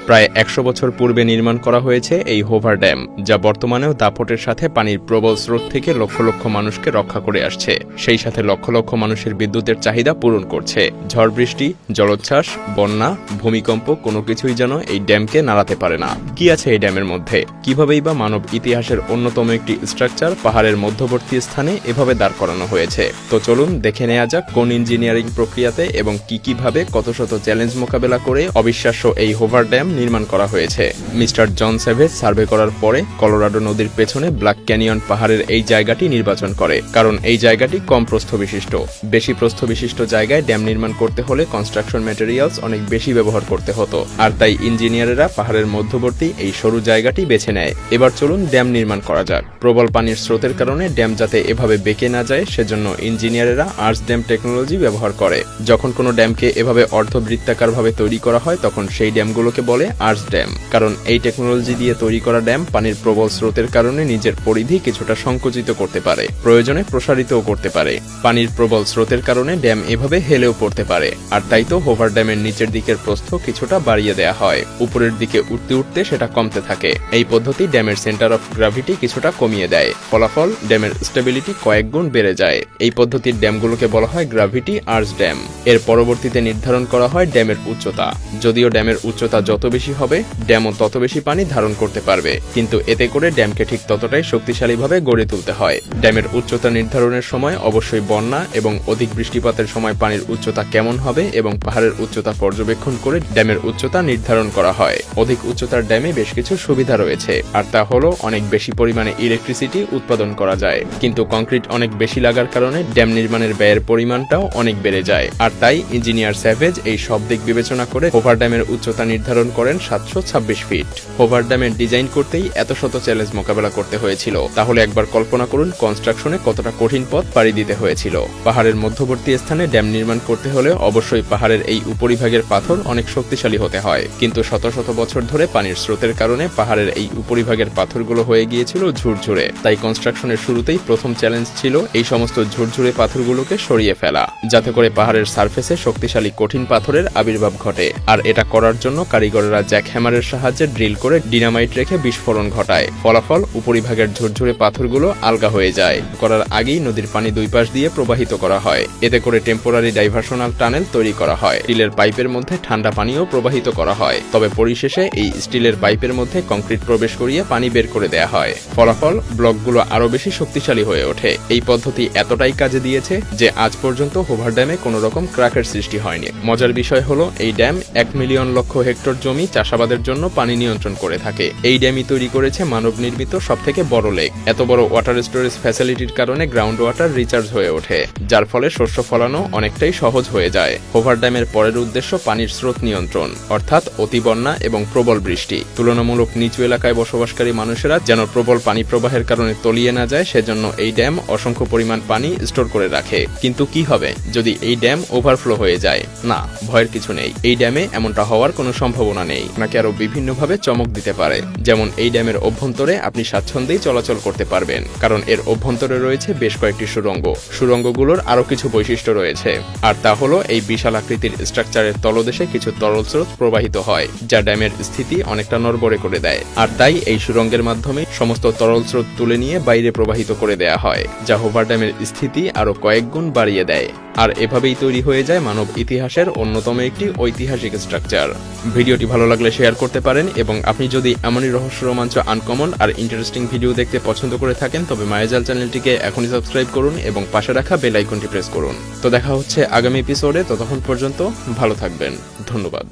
প্রায় ১০০ বছর পূর্বে নির্মাণ করা হয়েছে এই হোভার ড্যাম, যা বর্তমানেও দাপটের সাথে পানির প্রবল স্রোত থেকে লক্ষ লক্ষ মানুষকে রক্ষা করে আসছে, সেই সাথে লক্ষ লক্ষ মানুষের বিদ্যুতের চাহিদা পূরণ করছে। ঝড় বৃষ্টি, জলোচ্ছ্বাস, বন্যা, ভূমিকম্প কোনো কিছুই যেন এই ড্যামকে নাড়াতে পারে না। কি আছে এই ড্যামের মধ্যে? কিভাবেই বা মানব ইতিহাসের অন্যতম একটি স্ট্রাকচার পাহাড়ের মধ্যবর্তী স্থানে এভাবে দাঁড় করানো হয়েছে? তো চলুন দেখে নেওয়া যাক কোন ইঞ্জিনিয়ারিং প্রক্রিয়াতে এবং কিভাবে কত শত চ্যালেঞ্জ মোকাবেলা করে অবিশ্বাস্য এই হোভার ড্যাম নির্মাণ করা হয়েছে। মিস্টার জন স্যাভেজ সার্ভে করার পরে কলোরাডো নদীর পেছনে ব্ল্যাক ক্যানিয়ন পাহাড়ের এই জায়গাটি নির্বাচন করে, কারণ এই জায়গাটি কম প্রস্থ বিশিষ্ট। বেশি প্রস্থ বিশিষ্ট জায়গায় ড্যাম নির্মাণ করতে হলে কনস্ট্রাকশন ম্যাটেরিয়ালস অনেক বেশি ব্যবহার করতে হতো, আর তাই ইঞ্জিনিয়ারেরা পাহাড়ের মধ্যবর্তী এই সরু জায়গাটি বেছে নেয়। এবার চলুন ড্যাম নির্মাণ করা যাক। প্রবল পানির স্রোতের কারণে ড্যাম যাতে এভাবে বেঁকে না যায়, সেজন্য ইঞ্জিনিয়ারেরা আর্চ ড্যাম টেকনোলজি ব্যবহার করে। যখন কোনো ড্যামকে এভাবে অর্ধবৃত্তাকারভাবে তৈরি করা হয়, তখন সেই ড্যামগুলোকে বলে আর্চ ড্যাম, কারণ এই টেকনোলজি দিয়ে তৈরি করা ড্যাম পানির প্রবল স্রোতের কারণে নিজের পরিধি কিছুটা সংকুচিত করতে পারে, প্রয়োজনে প্রসারিতও করতে পারে। পানির প্রবল স্রোতের কারণে ড্যাম এভাবে হেলেও পড়তে পারে, আর তাই তো হোভার ড্যামের নিচের দিকের প্রস্থ কিছুটা বাড়িয়ে দেয়া হয়। উপরের দিকে উঠতে উঠতে সেটা কমতে থাকে। এই পদ্ধতি ড্যামের সেন্টার অফ গ্র্যাভিটি কিছুটা কমিয়ে দেয়। ফলাফল, ড্যামের স্টেবিলিটি কয়েক গুণ বেড়ে যায়। এই পদ্ধতির ড্যামগুলোকে বলা হয় গ্র্যাভিটি আর্চ ড্যাম। এর পরবর্তীতে নির্ধারণ করা হয় ড্যামের উচ্চতা। যদিও ড্যামের উচ্চতা যত বেশি হবে, ড্যামও তত বেশি পানি ধারণ করতে পারবে, কিন্তু এতে করে ড্যামকে ঠিক ততটাই শক্তিশালীভাবে গড়ে তুলতে হয়। ড্যামের উচ্চতা নির্ধারণের সময় অবশ্যই বন্যা এবং অধিক বৃষ্টিপাতের সময় পানির উচ্চতা কেমন হবে এবং পাহাড়ের উচ্চতা পর্যবেক্ষণ করে ড্যামের উচ্চতা নির্ধারণ করা হয়। অধিক উচ্চতার ড্যামে বেশ কিছু সুবিধা রয়েছে, আর তা হলো অনেক বেশি পরিমাণে ইলেকট্রিসিটি উৎপাদন করা যায়। কিন্তু কংক্রিট অনেক বেশি লাগার কারণে ড্যাম নির্মাণের ব্যয়ের পরিমাণটাও অনেক বেড়ে যায়, আর তাই ইঞ্জিনিয়ার স্যাভেজ এই সব দিক বিবেচনা করে হোভার ড্যামের উচ্চতা নির্ধারণ করেন 726 ফিট। হোভার ড্যামের ডিজাইন করতেই এত শত চ্যালেঞ্জ মোকাবেলা করতে হয়েছিল, তাহলে একবার কল্পনা করুন কনস্ট্রাকশনে কতটা কঠিন পথ পাড়ি দিতে হয়েছিল। পাহাড়ের মধ্যবর্তী স্থানে ড্যাম নির্মাণ করতে হলে অবশ্যই পাহাড়ের এই উপরিভাগের পাথর অনেক শক্তিশালী হতে হয়, কিন্তু শত শত বছর ধরে পানির স্রোতের কারণে পাহাড়ের এই উপরিভাগের পাথরগুলো হয়ে গিয়েছিল ঝুরঝুরে। তাই কনস্ট্রাকশনের শুরুতেই প্রথম চ্যালেঞ্জ ছিল এই সমস্ত ঝুরঝুরে পাথরগুলোকে সরিয়ে ফেলা, যাতে করে পাহাড়ের সারফেসে শক্তিশালী কঠিন পাথরের আবির্ভাব ঘটে। আর এটা করার জন্য কারিগরেরা জ্যাক হ্যামারের সাহায্যে ড্রিল করে ডিনামাইট রেখে বিস্ফোরণ ঘটায়। ফলাফল, উপরিভাগের ঝুরঝুরে পাথরগুলো আলগা হয়ে যায়। করার আগেই নদীর পানি দুই পাশ দিয়ে প্রবাহিত করা হয়। এতে করে টেম্পোরারি ডাইভার্সনাল টানেল তৈরি করা হয়। স্টিলের পাইপের মধ্যে ঠান্ডা পানিও প্রবাহিত করা হয়, তবে পরিশেষে এই স্টিলের পাইপের মধ্যে কংক্রিট প্রবেশ করিয়ে পানি বের করে দেয়া হয়। ফলাফল, ব্লকগুলো আরো বেশি শক্তিশালী হয়ে ওঠে। এই পদ্ধতি এতটাই কাজে দিয়েছে যে আজ পর্যন্ত হোভার ড্যামে কোনো রকম ক্র্যাকের সৃষ্টি হয়নি। মজার বিষয় হলো, এই ড্যাম 1 মিলিয়ন লক্ষ হেক্টর জমি চাষাবাদের জন্য পানি নিয়ন্ত্রণ করে থাকে। এই ড্যামই তৈরি করেছে মানব নির্মিত সবথেকে বড় লেক। এত বড় ওয়াটার স্টোরেজ ফ্যাসিলিটির কারণে গ্রাউন্ড ওয়াটার রিচার্জ হয়ে ওঠে, যার ফলে শস্য ফলানো অনেকটাই সহজ হয়ে যায়। হোভার ড্যামের পরের উদ্দেশ্য পানির স্রোত নিয়ন্ত্রণ, অর্থাৎ অতিবন্যা এবং প্রবল বৃষ্টি। তুলনামূলক নিচু এলাকায় বসবাসকারী মানুষেরা যেন প্রবল পানি প্রবাহের কারণে তলিয়ে না যায়, সেজন্য এই ড্যাম অসংখ্য পরিমাণ পানি স্টোর করে রাখে। কিন্তু কি হবে যদি এই ড্যাম ওভারফ্লো হয়ে যায়? না, ভয়ের কিছু নেই। এই ড্যামে এমনটা হওয়ার কোনো সম্ভাবনা নেই। আপনাকে আরো বিভিন্নভাবে চমক দিতে পারে। যেমন এই ড্যামের অভ্যন্তরে আপনি স্বাচ্ছন্দ্যেই চলাচল করতে পারবেন, কারণ এর অভ্যন্তরে রয়েছে বেশ কয়েকটি সুড়ঙ্গ। সুড়ঙ্গগুলোর আরো কিছু বৈশিষ্ট্য রয়েছে, আর তা হলো এই বিশাল আকৃতির স্ট্রাকচারের তলদেশে কিছু তরল স্রোত প্রবাহিত হয়, যা ড্যামের স্থিতি অনেকটা নড়বড়ে করে দেয়। আর তাই এই সুড়ঙ্গের মাধ্যমে সমস্ত তরল স্রোত তুলে নিয়ে বাইরে প্রবাহিত করে দেয়া হয়, যা হোভার ড্যামের স্থিতি আরো কয়েক গুণ বাড়িয়ে দেয়। আর এভাবেই তৈরি হয়ে যায় মানব ইতিহাসের অন্যতম একটি ঐতিহাসিক স্ট্রাকচার। ভিডিওটি ভালো লাগলে শেয়ার করতে পারেন, এবং আপনি যদি এমনই রহস্য, রোমাঞ্চ, আনকমন আর ইন্টারেস্টিং ভিডিও দেখতে পছন্দ করে থাকেন, তবে মায়াজাল চ্যানেলটিকে এখনই সাবস্ক্রাইব করুন এবং পাশে রাখা বেল আইকনটি প্রেস করুন। তো দেখা হচ্ছে আগামী এপিসোডে। ততক্ষণ পর্যন্ত ভালো থাকবেন। ধন্যবাদ।